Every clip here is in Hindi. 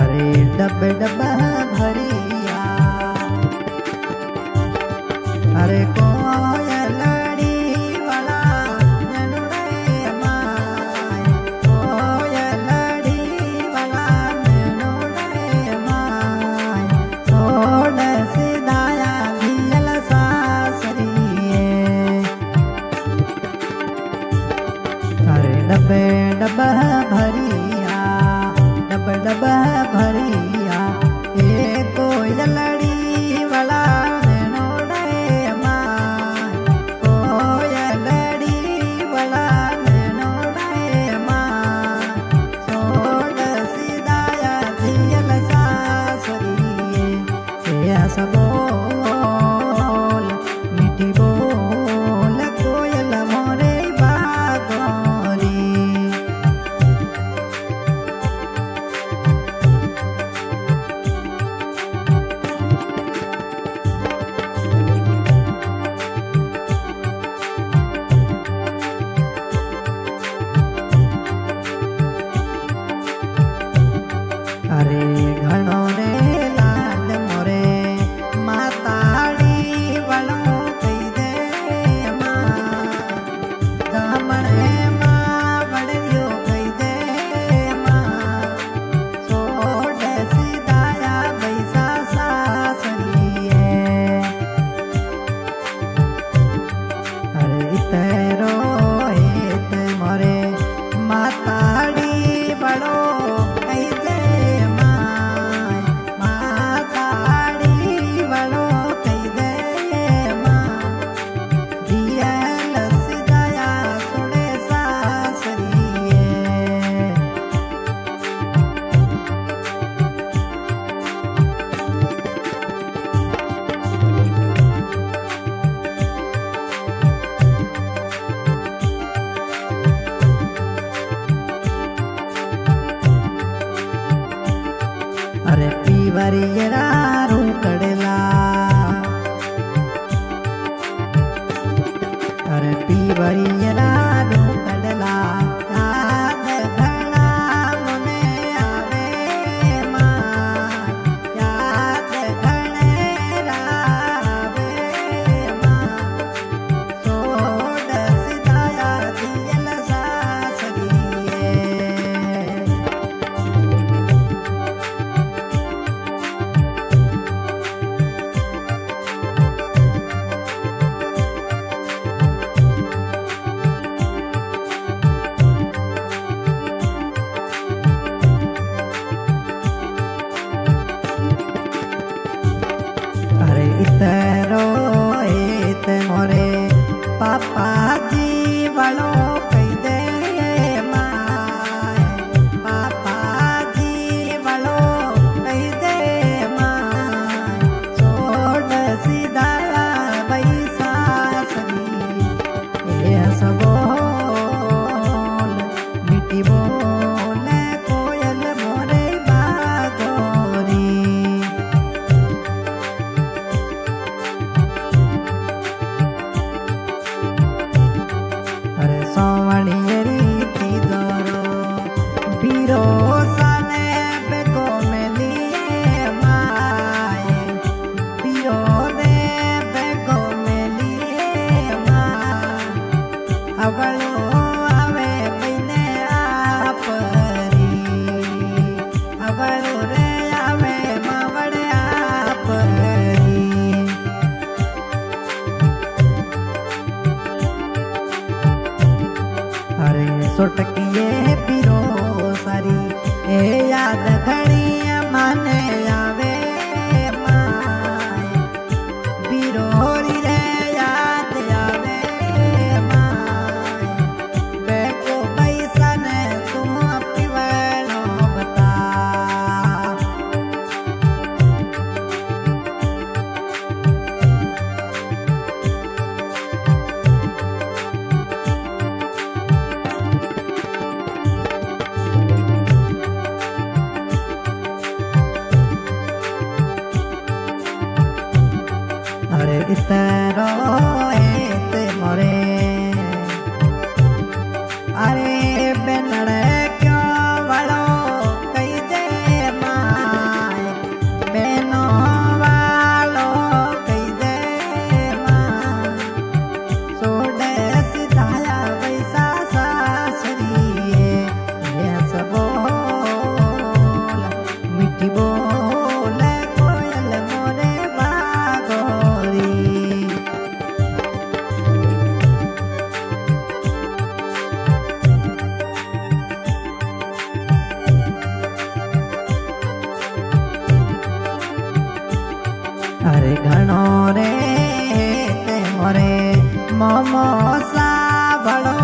अरे डब डब भरिया अरे कोयलड़ी वाला ननुड़े माय कोयलड़ी वाला ननुड़े माय सोड सिदाया दियल सासरिए अरे डबे डब भरिया डब डब भरिया ए कोयलड़ी वाला नैनोड़े माय कोयलड़ी वाला नैनोड़े माय सोड सिदाया दियल सासरिए ऐसा बोल मीठी बोल कोयल मोरे बागोरी अरे घणो रे लाड मोरे माताड़ी वालो कई दे मां गामणे मां वड़ियो कई दे मां सोड सिदाया बैसा सासरिए अरे इतरो हेत मोरे माताड़ी बड़ो कई दे माय माताड़ी बड़ो कई दे मां दियल सिदाया सुने सासरिए अरे पीवरियरा रूकड़ला अरे पीवरियरा रूकड़ला याद घना मने आवे मां याद घने रावे मां सोड सिदाया दियल सासरिए अरे इतरो एत मोरे पापा जी वालो कई दे माय पापा जी वालो कई दे माय सोड सिदाया बैसा सरी ये सब बोल मीठी बोल कोयल मोरे बागोरी अरे सोवणियरी थी दोरो बीरो सने बेको मेलिए माय बीरो दे बेको मेलिए माय अवलो आवे बने आपरी अवलो रे आवे मावड़े आपरी अरे सोटकिए पीरो सारी ए याद घड़ी माने आवे माय पीरोरी रे याद आवे माय बेको पैसा ने तुम पीवनो बता इतरो एत मोरे अरे बेनड़े क्यों वड़ो अरे घणो रे ते मोरे मोमो सावळो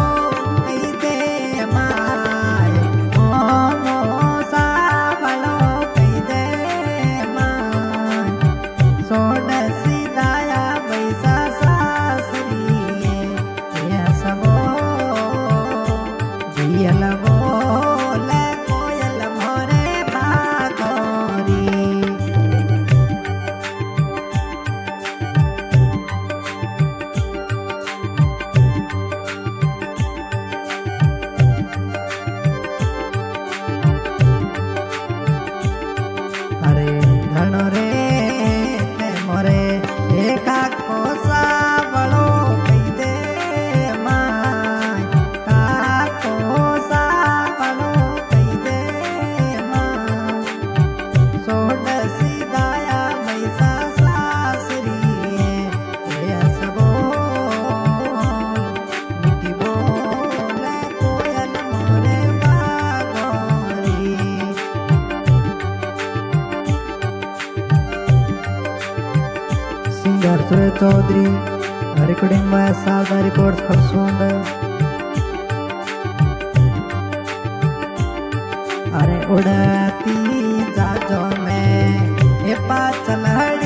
कई दे माय मोमो सावळो कई दे माय सोडसी दाया बैसा सासरी ये सबो जियल बोल कोयल मोरे भागोरी अरे घणो रे ते मोरे एका कोसा बळो कई दे माय का कोसा बळो कई दे माय सोडसी दाया बैसा सासरी ये सबो मिठी बोल कोयल मोरे बागोरी singer Suresh Chaudhary recording by Savda records Kharsund अरे उड़ती जाजो में ए पाचल हड़